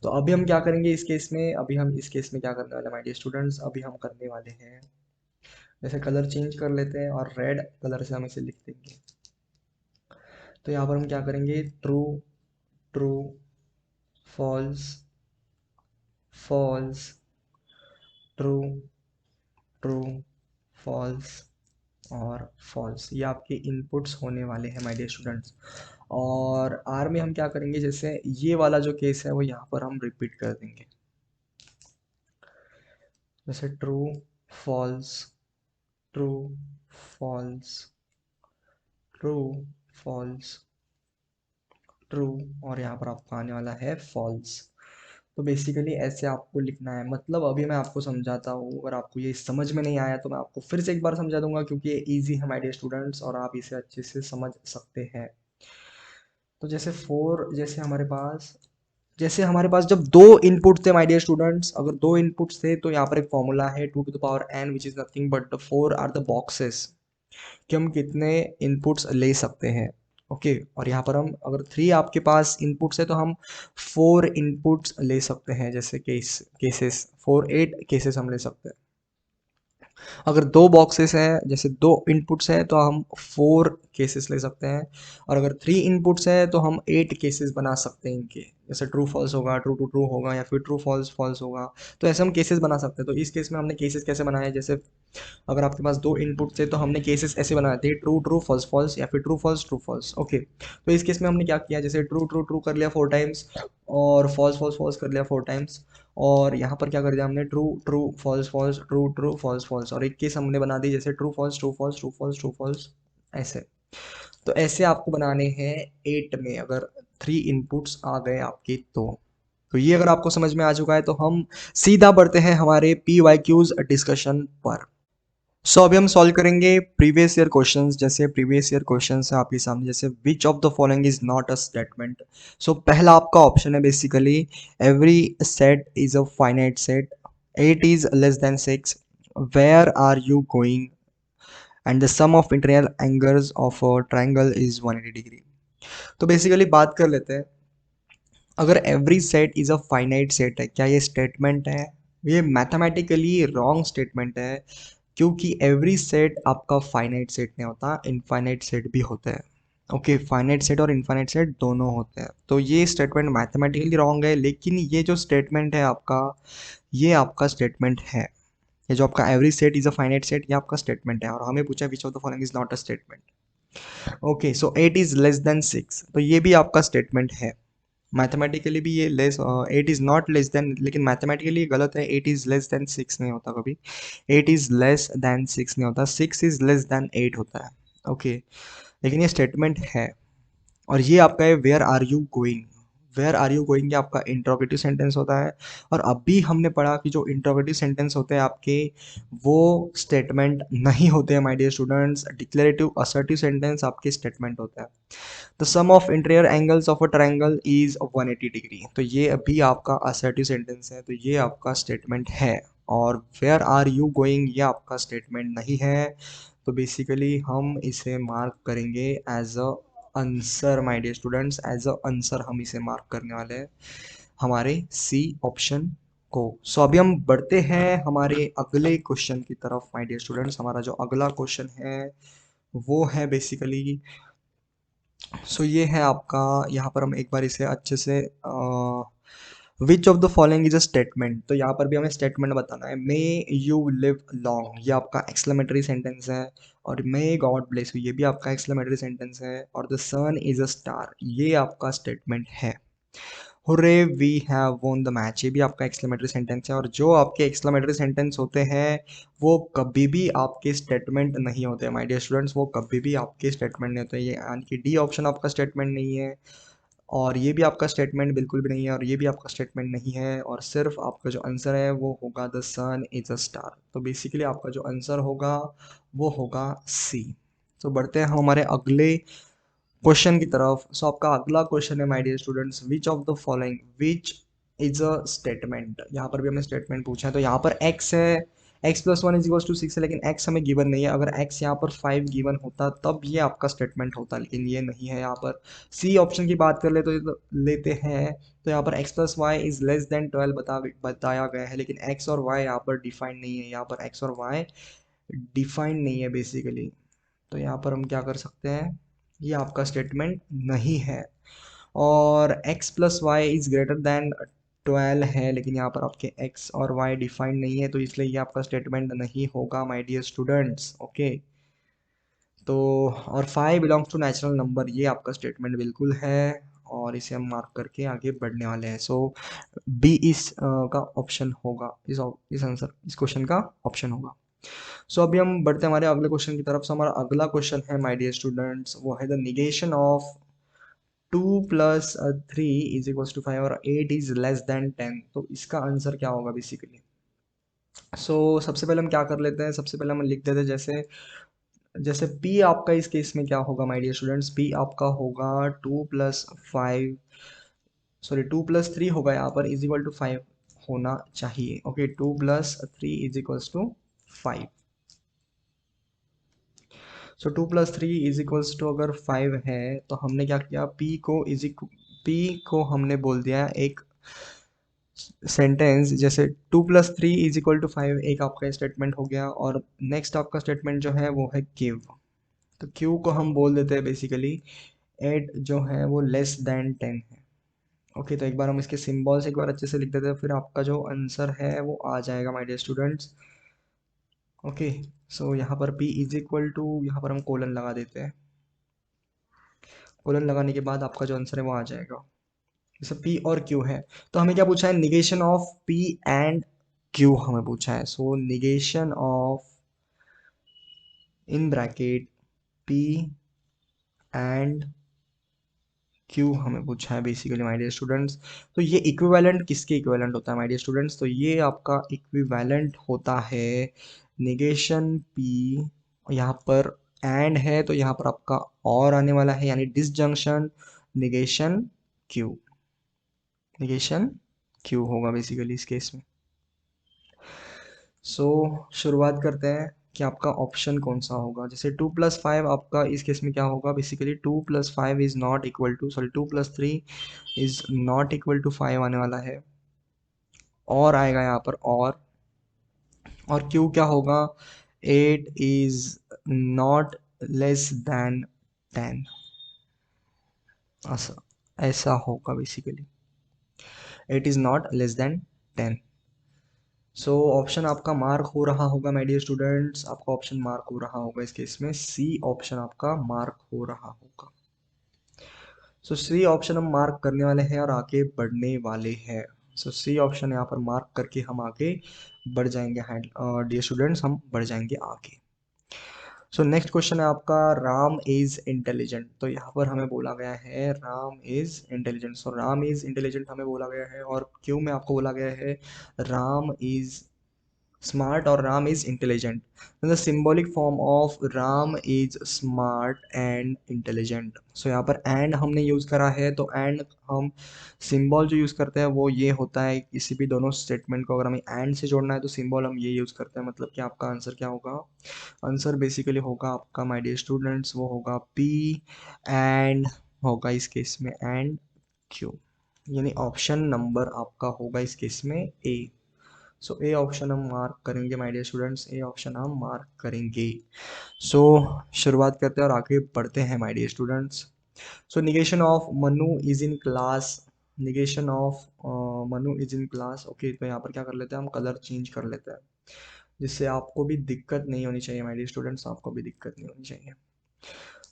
तो अभी हम क्या करेंगे इस केस में, अभी हम इस केस में क्या करने वाले हैं माय डियर स्टूडेंट्स, अभी हम करने वाले हैं, जैसे कलर चेंज कर लेते हैं, और रेड कलर से हम इसे लिख देंगे। तो यहाँ पर हम क्या करेंगे, true true false false true true false और फॉल्स, ये आपके इनपुट्स होने वाले हैं माय डियर स्टूडेंट्स। और आर में हम क्या करेंगे, जैसे ये वाला जो केस है वो यहाँ पर हम रिपीट कर देंगे, जैसे true false true false true false true, और यहाँ पर आपका आने वाला है फॉल्स। तो बेसिकली ऐसे आपको लिखना है। मतलब अभी मैं आपको समझाता हूँ, अगर आपको ये समझ में नहीं आया तो मैं आपको फिर से एक बार समझा दूंगा, क्योंकि ये इजी है माय डियर स्टूडेंट्स, और आप इसे अच्छे से समझ सकते हैं। तो जैसे जैसे हमारे पास जब 2 इनपुट थे माय डियर स्टूडेंट्स, अगर 2 इनपुट्स थे तो यहाँ पर एक फॉर्मूला है 2 to the power n, which is nothing but the 4 are the boxes, कि हम कितने इनपुट्स ले सकते हैं। ओके, और यहाँ पर हम अगर 3 आपके पास इनपुट्स है तो हम 4 इनपुट्स ले सकते हैं, जैसे केसेस 4 8 केसेस हम ले सकते हैं। अगर दो बॉक्सेस हैं, जैसे दो इनपुट्स हैं, तो हम 4 केसेस ले सकते हैं, और अगर 3 इनपुट्स हैं तो हम 8 केसेस बना सकते हैं इनके। जैसे ट्रू फॉल्स होगा, ट्रू टू ट्रू होगा, या फिर ट्रू फॉल्स फॉल्स होगा। तो ऐसे हम केसेस बना सकते हैं। तो इस केस में हमने केसेस कैसे बनाए हैं, जैसे अगर आपके पास दो इनपुट थे तो हमने केसेस ऐसे बनाए थे, ट्रू ट्रू फॉल्स फॉल्स, या फिर ट्रू फॉल्स। ओके, तो इस केस में हमने क्या किया, जैसे ट्रू ट्रू ट्रू कर लिया 4 टाइम्स, और फॉल्स फॉल्स फॉल्स कर लिया 4 टाइम्स, और यहाँ पर क्या कर दिया हमने, true true false false, true true false false, और एक केस हमने बना दी जैसे true false true false true false true false, ऐसे। तो ऐसे आपको बनाने हैं 8 में, अगर 3 इनपुट्स आ गए आपके तो ये अगर आपको समझ में आ चुका है तो हम सीधा बढ़ते हैं हमारे PYQs डिस्कशन पर। सो अभी हम सॉल्व करेंगे प्रीवियस ईयर क्वेश्चंस। जैसे प्रीवियस ईयर क्वेश्चंस है आपके सामने, जैसे which of the following is not a statement. So पहला आपका ऑप्शन है basically, every set is a finite set, 8 is less than 6, where are you going, and the sum of interior angles of a triangle is 180 degree. तो बेसिकली बात कर लेते हैं, अगर every set is a finite set है, क्या ये स्टेटमेंट है? ये मैथमेटिकली रॉन्ग स्टेटमेंट है, क्योंकि एवरी सेट आपका फाइनाइट सेट नहीं होता, इनफाइनाइट सेट भी होता है। ओके, फाइनाइट सेट और इनफाइनाइट सेट दोनों होते हैं। तो ये स्टेटमेंट मैथमेटिकली रॉन्ग है, लेकिन ये जो स्टेटमेंट है आपका, ये आपका स्टेटमेंट है। ये जो आपका every set is a finite set, ये आपका स्टेटमेंट है, और हमें पूछा विच of the following is not a statement. Okay, so 8 is less than 6, तो ये भी आपका स्टेटमेंट है। मैथमेटिकली भी ये less, 8 is not less than, लेकिन मैथमेटिकली गलत है, 8 इज़ लेस देन 6 नहीं होता कभी। 8 इज़ लेस देन 6 नहीं होता, 6 इज़ लेस देन 8 होता है। ओके, लेकिन ये स्टेटमेंट है। और ये आपका है where are you going. Where are you going ये आपका इंट्रोगेटिव सेंटेंस होता है, और अभी हमने पढ़ा कि जो इंट्रोगेटिव सेंटेंस होते हैं आपके, वो स्टेटमेंट नहीं होते हैं my dear students. Declarative assertive sentence आपके स्टेटमेंट होता है। The sum of interior angles of a triangle is 180 degree, तो ये अभी आपका असर्टिव सेंटेंस है, तो ये आपका स्टेटमेंट है। और वेयर आर यू गोइंग ये आपका स्टेटमेंट नहीं है, तो बेसिकली हम इसे मार्क करेंगे as a answer my dear students, as a answer हम इसे मार्क करने वाले हैं हमारे सी ऑप्शन को। सो अभी हम बढ़ते हैं हमारे अगले क्वेश्चन की तरफ माय डियर स्टूडेंट्स। हमारा जो अगला क्वेश्चन है वो है बेसिकली, सो ये है आपका, यहाँ पर हम एक बार इसे अच्छे से, विच of the following is a statement, तो यहाँ पर भी हमें स्टेटमेंट बताना है। मे यू लिव लॉन्ग ये आपका एक्सक्लेमेटरी सेंटेंस है, और मे गॉड ब्लेस यू ये भी आपका एक्सक्लेमेटरी सेंटेंस है, और the sun is a star ये आपका स्टेटमेंट है। Hurray we have won the match ये भी आपका एक्सक्लेमेटरी सेंटेंस है, और जो आपके एक्सक्लेमेटरी सेंटेंस होते हैं वो कभी भी आपके स्टेटमेंट नहीं होते माय डियर स्टूडेंट्स, वो कभी भी आपके स्टेटमेंट नहीं होते। ये यानी कि डी ऑप्शन आपका स्टेटमेंट नहीं है, और ये भी आपका स्टेटमेंट बिल्कुल भी नहीं है, और ये भी आपका स्टेटमेंट नहीं है, और सिर्फ आपका जो आंसर है वो होगा the sun is a star. तो बेसिकली आपका जो आंसर होगा वो होगा सी। तो बढ़ते हैं हम हमारे अगले क्वेश्चन की तरफ। सो आपका अगला क्वेश्चन है my dear students, which of the following which is a statement. यहाँ पर भी हमें स्टेटमेंट पूछा है, तो यहाँ पर x है, x plus 1 is equal to 6 है, लेकिन x हमें गिवन नहीं है। अगर x यहाँ पर 5 गिवन होता तब ये आपका स्टेटमेंट होता, लेकिन ये नहीं है। यहाँ पर सी ऑप्शन की बात कर ले तो लेते हैं, तो यहाँ पर x plus y is less than 12 बताया गया है, लेकिन x और y यहाँ पर डिफाइंड नहीं है। यहाँ पर x और y डिफाइंड नहीं है बेसिकली, तो यहाँ पर हम क्या कर सकते हैं, ये आपका स्टेटमेंट नहीं है। और x plus y is greater than 12 है, लेकिन यहाँ पर आपके x और y डिफाइंड नहीं है, तो इसलिए ये आपका स्टेटमेंट नहीं होगा माय डियर स्टूडेंट्स। ओके, तो और 5 बिलोंग्स टू नेचुरल नंबर ये आपका स्टेटमेंट बिल्कुल है, और इसे हम मार्क करके आगे बढ़ने वाले हैं। सो बी इस का ऑप्शन होगा, इस आंसर इस क्वेश्चन का ऑप्शन होगा। सो अभी हम बढ़ते हैं हमारे अगले क्वेश्चन की तरफ। से हमारा अगला क्वेश्चन है माय डियर स्टूडेंट्स, वो है the negation of 2 plus 3 is equal to 5 और 8 इज लेस देन 10, तो इसका आंसर क्या होगा बेसिकली। सो सबसे पहले हम क्या कर लेते हैं, सबसे पहले हम लिख देते हैं, जैसे जैसे P आपका इस केस में क्या होगा माय डियर स्टूडेंट्स, P आपका होगा 2 प्लस 5, सॉरी 2 प्लस 3 होगा यहाँ पर, इज इक्वल टू 5 होना चाहिए। Okay, 2 plus 3 is equals to 5। So 2 plus 3 is equals to अगर 5 है, तो हमने क्या किया, P को हमने बोल दिया एक सेंटेंस जैसे 2+3 = 5, एक आपका स्टेटमेंट हो गया। और नेक्स्ट आपका स्टेटमेंट जो है वो है गिव। तो क्यू को हम बोल देते हैं बेसिकली 8 जो है वो <<10 है। ओके, तो एक बार हम इसके सिंबल्स एक बार अच्छे से लिख देते हैं, फिर आपका जो आंसर है वो आ जाएगा माय डियर स्टूडेंट्स। ओके, सो यहाँ पर P = यहाँ पर हम कोलन लगा देते हैं। कोलन लगाने के बाद आपका जो आंसर है वो आ जाएगा। जैसे P और Q है, तो हमें क्या पूछा है, negation of P and Q हमें पूछा है। So negation of in bracket P and Q हमें पूछा है बेसिकली माय डियर स्टूडेंट्स। तो ये इक्विवेलेंट किसके इक्विवेलेंट होता है माय डियर स्टूडेंट्स, तो ये आपका इक्विवेलेंट होता है निगेशन पी, यहाँ पर एंड है तो यहाँ पर आपका और आने वाला है, यानी disjunction negation Q. Negation Q होगा बेसिकली इस केस में। सो शुरुआत करते हैं कि आपका ऑप्शन कौन सा होगा। जैसे 2+5 आपका इस केस में क्या होगा, basically 2+5 is not equal to, sorry 2+3 is not equal to 5 आने वाला है। और आएगा यहाँ पर और क्यू क्या होगा, 8 इज नॉट <<10। ऐसा ऐसा होगा basically, 8 is not <<10। So option आपका मार्क हो रहा होगा माय डियर स्टूडेंट्स, आपका ऑप्शन मार्क हो रहा होगा इस केस में, सी ऑप्शन आपका मार्क हो रहा होगा। सो सी ऑप्शन हम मार्क करने वाले हैं और आगे बढ़ने वाले हैं। सो सी ऑप्शन यहाँ पर मार्क करके हम आगे बढ़ जाएंगे। डियर स्टूडेंट्स, हम बढ़ जाएंगे आगे। सो नेक्स्ट क्वेश्चन है आपका, राम इज इंटेलिजेंट। तो यहाँ पर हमें बोला गया है Ram is intelligent. So Ram is intelligent हमें बोला गया है, और क्यों में आपको बोला गया है राम इज स्मार्ट और Ram is intelligent. The symbolic form of Ram is smart and intelligent. So यहाँ पर एंड हमने यूज करा है, तो एंड हम सिंबल जो यूज करते हैं वो ये होता है, किसी भी दोनों स्टेटमेंट को अगर हमें एंड से जोड़ना है तो सिंबल हम ये यूज करते हैं। मतलब कि आपका आंसर क्या होगा, आंसर बेसिकली होगा आपका माय डियर स्टूडेंट्स वो होगा P एंड होगा इस केस में एंड Q, यानी ऑप्शन नंबर आपका होगा इस केस में A। सो ए ऑप्शन हम मार्क करेंगे my dear students, A option हम मार्क करेंगे। सो शुरुआत करते हैं और आगे बढ़ते हैं my dear students. So negation of Manu is in class. Negation of Manu is in class. Okay, तो यहाँ पर क्या कर लेते हैं, हम कलर चेंज कर लेते हैं, जिससे आपको भी दिक्कत नहीं होनी चाहिए माय डियर स्टूडेंट्स, आपको भी दिक्कत नहीं होनी चाहिए।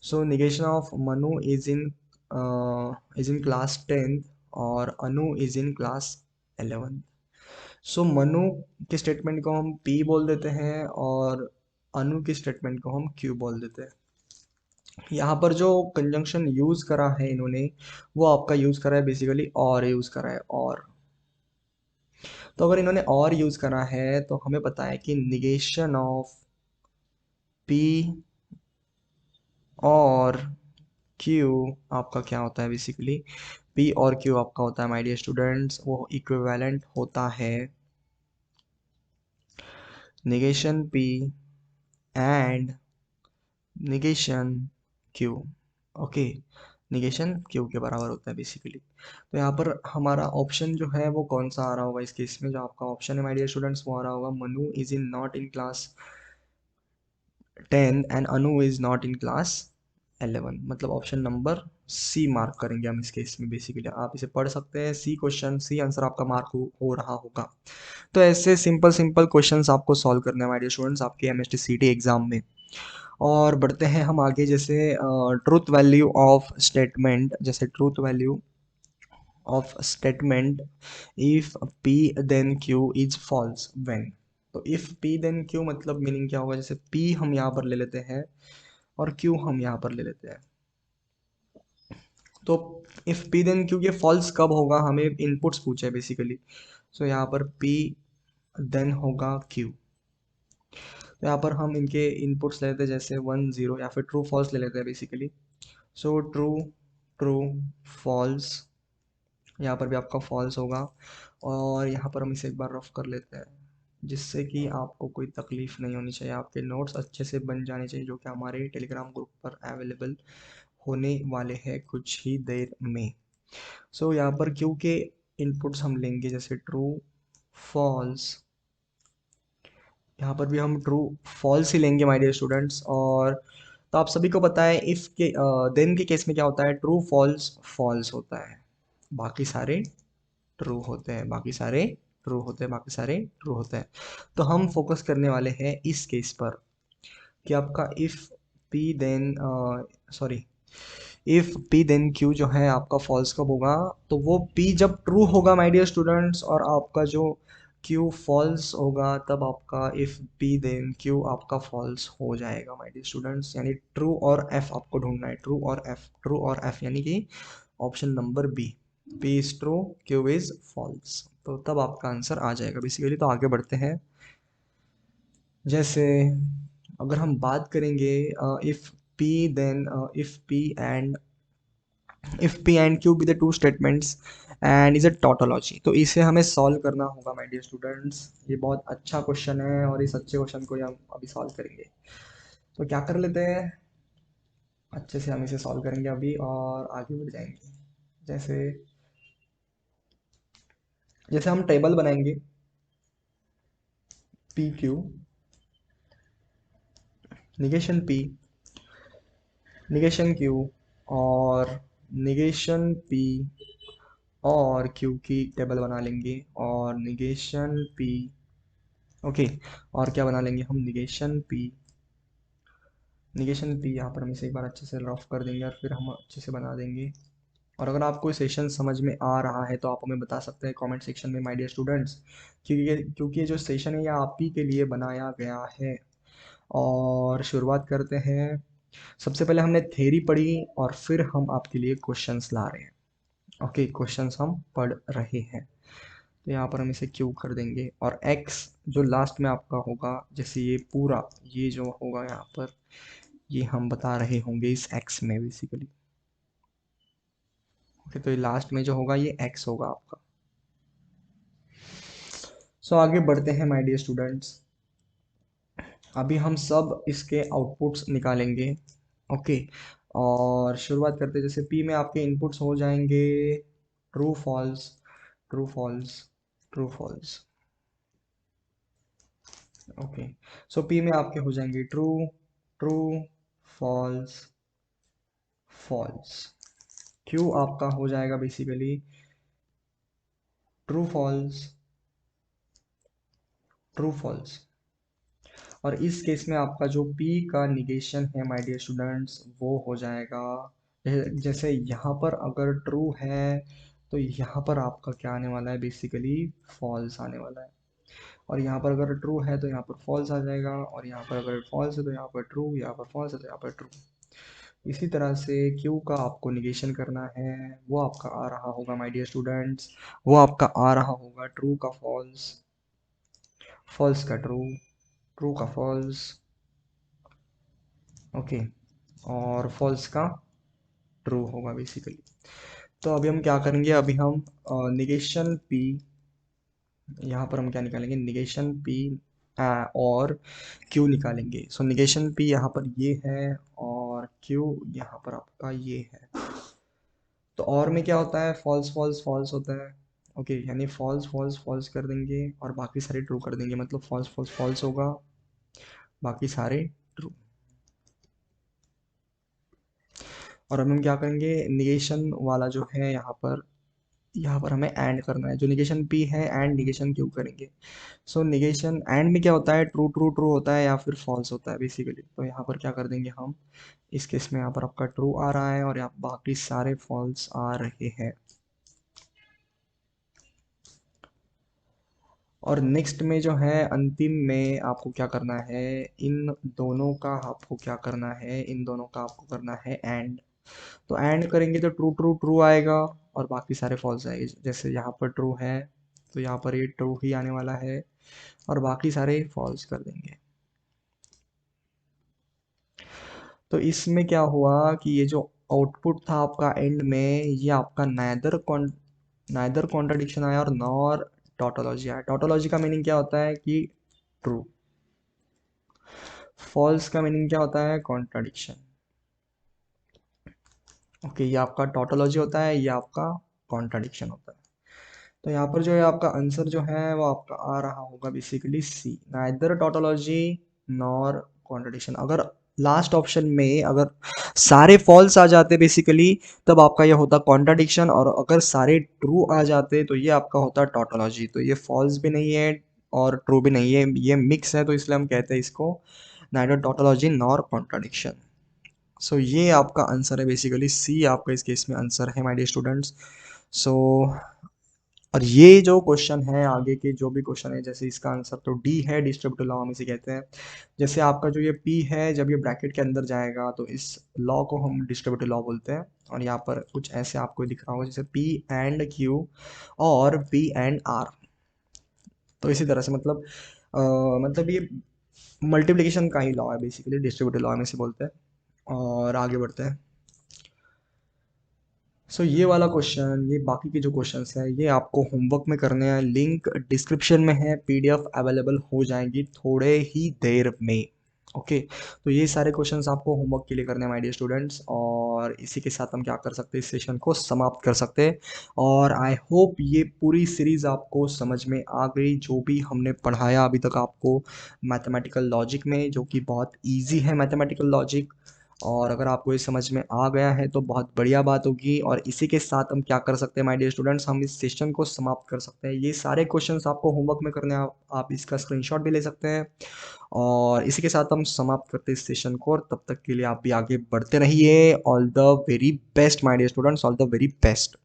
So negation of Manu is in class 10 और Anu is in class 11। So Manu के स्टेटमेंट को हम P बोल देते हैं और अनु के स्टेटमेंट को हम Q बोल देते हैं। यहाँ पर जो कंजंक्शन यूज करा है इन्होंने, वो आपका यूज करा है बेसिकली और यूज करा है और। तो अगर इन्होंने और यूज करा है तो हमें पता है कि निगेशन ऑफ P और Q आपका क्या होता है, बेसिकली P और Q आपका होता है माय डियर स्टूडेंट्स, वो इक्विवेलेंट होता है negation P and negation Q. Okay, negation Q के बराबर होता है बेसिकली। तो यहाँ पर हमारा ऑप्शन जो है वो कौन सा आ रहा होगा इस केस में, जो आपका ऑप्शन है माय डियर स्टूडेंट्स वो आ रहा होगा Manu is in not in class 10 and Anu is not in class 11। मतलब ऑप्शन नंबर सी मार्क करेंगे हम इस केस में बेसिकली। आप इसे पढ़ सकते हैं, सी क्वेश्चन सी आंसर आपका मार्क हो रहा होगा। तो ऐसे सिंपल सिंपल क्वेश्चंस आपको सॉल्व करने हैं माय डियर स्टूडेंट्स आपके MST CT एग्जाम में। और बढ़ते हैं हम आगे, जैसे ट्रूथ वैल्यू ऑफ स्टेटमेंट। जैसे truth value of statement if P then Q is false when. तो इफ P देन Q मतलब मीनिंग क्या होगा, जैसे P हम यहाँ पर ले लेते हैं और Q हम यहाँ पर ले लेते हैं। तो इफ P देन Q ये फॉल्स कब होगा, हमें इनपुट्स पूछे है बेसिकली। सो यहाँ पर P देन होगा Q। तो यहाँ पर हम इनके इनपुट्स लेते हैं, जैसे 1 0 या फिर ट्रू फॉल्स ले लेते हैं basically. So true true false, यहाँ पर भी आपका फॉल्स होगा। और यहाँ पर हम इसे एक बार रफ कर लेते हैं, जिससे कि आपको कोई तकलीफ नहीं होनी चाहिए, आपके नोट्स अच्छे से बन जाने चाहिए, जो कि हमारे टेलीग्राम ग्रुप पर अवेलेबल होने वाले हैं कुछ ही देर में। सो यहाँ पर क्योंकि इनपुट्स हम लेंगे जैसे ट्रू फॉल्स, यहाँ पर भी हम ट्रू फॉल्स ही लेंगे माय डियर स्टूडेंट्स। और तो आप सभी को पता है इफ के देन के केस में क्या होता है, ट्रू फॉल्स फॉल्स होता है, बाकी सारे ट्रू होते हैं, बाकी सारे ट्रू होते हैं, बाकी सारे ट्रू होते हैं। तो हम फोकस करने वाले हैं इस केस पर कि आपका if P then sorry if P then Q जो है आपका फॉल्स कब होगा, तो वो पी जब ट्रू होगा माय डियर स्टूडेंट्स, और आपका जो क्यू फॉल्स होगा तब आपका इफ पी देन क्यू आपका फॉल्स हो जाएगा माय डियर स्टूडेंट्स। यानी ट्रू और एफ आपको ढूंढना है, ट्रू और एफ, ट्रू और एफ, यानी कि option number B, P is true Q is false, तो तब आपका आंसर आ जाएगा बेसिकली। तो आगे बढ़ते हैं। जैसे अगर हम बात करेंगे if P then if P and Q be the two statements and is a tautology, तो इसे हमें सॉल्व करना होगा माय डियर स्टूडेंट्स। ये बहुत अच्छा क्वेश्चन है और इस अच्छे क्वेश्चन को ही हम अभी सॉल्व करेंगे। तो क्या कर लेते हैं, अच्छे से हम इसे सॉल्व करेंगे अभी और आगे बढ़ जाएंगे। जैसे जैसे हम टेबल बनाएंगे P Q negation P negation Q और निगेशन पी और क्यू की टेबल बना लेंगे, और निगेशन पी, ओके, और क्या बना लेंगे हम, निगेशन पी यहाँ पर हम इसे एक बार अच्छे से रफ कर देंगे और फिर हम अच्छे से बना देंगे। और अगर आपको सेशन समझ में आ रहा है तो आप हमें बता सकते हैं कमेंट सेक्शन में माय डियर स्टूडेंट्स, क्योंकि ये जो सेशन है ये आप ही के लिए बनाया गया है। और शुरुआत करते हैं। सबसे पहले हमने थ्योरी पढ़ी और फिर हम आपके लिए क्वेश्चंस ला रहे हैं। ओके, क्वेश्चंस हम पढ़ रहे हैं। तो यहाँ पर हम इसे क्यू कर देंगे और एक्स जो लास्ट में आपका होगा, जैसे ये पूरा ये जो होगा यहाँ पर, ये हम बता रहे होंगे इस एक्स में बेसिकली। ओके, तो ये लास्ट में जो होगा ये एक्स होगा आपका। सो आगे बढ़ते हैं माय डियर स्टूडेंट्स। अभी हम सब इसके आउटपुट्स निकालेंगे। ओके, और शुरुआत करते हैं। जैसे पी में आपके इनपुट्स हो जाएंगे true false, true false, true false. Okay, so P में आपके हो जाएंगे true, true, false, false. Q आपका हो जाएगा basically true false, true false. और इस केस में आपका जो P का निगेशन है माय डियर स्टूडेंट्स वो हो जाएगा, जैसे यहाँ पर अगर ट्रू है तो यहाँ पर आपका क्या आने वाला है, बेसिकली फॉल्स आने वाला है। और यहाँ पर अगर ट्रू है तो यहाँ पर फॉल्स आ जाएगा, और यहाँ पर अगर फॉल्स है तो यहाँ पर ट्रू, यहाँ पर फॉल्स है तो यहाँ पर ट्रू। इसी तरह से Q का आपको निगेशन करना है, वो आपका आ रहा होगा माय डियर स्टूडेंट्स, वो आपका आ रहा होगा ट्रू का फॉल्स, फॉल्स का ट्रू, ट्रू का फॉल्स, ओके, और फॉल्स का ट्रू होगा बेसिकली। तो अभी हम क्या करेंगे, अभी हम निगेशन पी, यहाँ पर हम क्या निकालेंगे, निगेशन पी और क्यू निकालेंगे। सो निगेशन पी यहाँ पर ये है और क्यू यहाँ पर आपका ये है। तो और में क्या होता है, फॉल्स फॉल्स फॉल्स होता है। ओके, यानी फॉल्स फॉल्स फॉल्स कर देंगे और बाकी सारे ट्रू कर देंगे, मतलब फॉल्स फॉल्स फॉल्स होगा, बाकी सारे ट्रू। और अब हम क्या करेंगे, निगेशन वाला जो है यहाँ पर हमें एंड करना है, जो निगेशन पी है एंड निगेशन क्यू करेंगे। सो निगेशन एंड में क्या होता है, ट्रू ट्रू ट्रू होता है या फिर फॉल्स होता है बेसिकली। तो यहाँ पर क्या कर देंगे हम, इस केस में यहाँ पर आपका ट्रू आ रहा है और यहाँ बाकी सारे फॉल्स आ रहे हैं। और नेक्स्ट में जो है अंतिम में आपको क्या करना है, इन दोनों का आपको क्या करना है, इन दोनों का आपको करना है एंड। तो एंड करेंगे तो ट्रू ट्रू ट्रू आएगा और बाकी सारे फॉल्स आएंगे। जैसे यहाँ पर ट्रू है तो यहाँ पर ये ट्रू ही आने वाला है और बाकी सारे फॉल्स कर देंगे। तो इसमें क्या हुआ कि ये जो आउटपुट था आपका एंड में, ये आपका नाइदर कॉन्ट्राडिक्शन आया और नॉर टोटोलॉजी आया। टोटोलॉजी का मीनिंग क्या होता है कि ट्रू, फॉल्स का मीनिंग क्या होता है, कॉन्ट्राडिक्शन। ओके, ये आपका टोटोलॉजी होता है, ये आपका कॉन्ट्राडिक्शन होता है। तो यहाँ पर जो है आपका आंसर जो है वो आपका आ रहा होगा बेसिकली सी, नाइदर टोटोलॉजी नॉर कॉन्ट्रडिक्शन। अगर लास्ट ऑप्शन में अगर सारे फॉल्स आ जाते बेसिकली, तब आपका ये होता कॉन्ट्रडिक्शन, और अगर सारे ट्रू आ जाते तो ये आपका होता टोटोलॉजी। तो ये फॉल्स भी नहीं है और ट्रू भी नहीं है, ये मिक्स है, तो इसलिए हम कहते हैं इसको नाइदर टोटोलॉजी नॉर कॉन्ट्रडिक्शन। सो ये आपका आंसर है बेसिकली सी, आपका इस केस में आंसर है माय डियर स्टूडेंट्स। सो और ये जो क्वेश्चन है आगे के जो भी क्वेश्चन है, जैसे इसका आंसर तो डी है, डिस्ट्रीब्यूटिव लॉ हम इसे कहते हैं। जैसे आपका जो ये पी है, जब ये ब्रैकेट के अंदर जाएगा तो इस लॉ को हम डिस्ट्रीब्यूटिव लॉ बोलते हैं। और यहाँ पर कुछ ऐसे आपको दिख रहा होगा जैसे पी एंड क्यू और पी एंड आर। तो इसी तरह से मतलब मतलब ये मल्टीप्लिकेशन का ही लॉ है बेसिकली, डिस्ट्रीब्यूटिव लॉ में इसे बोलते हैं। और आगे बढ़ते हैं। सो ये वाला क्वेश्चन, ये बाकी के जो क्वेश्चंस हैं ये आपको होमवर्क में करने हैं, लिंक डिस्क्रिप्शन में है, पीडीएफ अवेलेबल हो जाएंगी थोड़े ही देर में। ओके, तो ये सारे क्वेश्चंस आपको होमवर्क के लिए करने हैं माय डियर स्टूडेंट्स, और इसी के साथ हम क्या कर सकते हैं, इस सेशन को समाप्त कर सकते हैं। और आई होप ये पूरी सीरीज आपको समझ में आ गई, जो भी हमने पढ़ाया अभी तक आपको मैथमेटिकल लॉजिक में, जो कि बहुत ईजी है मैथमेटिकल लॉजिक। और अगर आपको ये समझ में आ गया है तो बहुत बढ़िया बात होगी। और इसी के साथ हम क्या कर सकते हैं माय डियर स्टूडेंट्स, हम इस सेशन को समाप्त कर सकते हैं। ये सारे क्वेश्चंस आपको होमवर्क में करने हैं, आप इसका स्क्रीनशॉट भी ले सकते हैं। और इसी के साथ हम समाप्त करते हैं इस सेशन को, और तब तक के लिए आप भी आगे बढ़ते रहिए। All the very best my dear students, all the very best.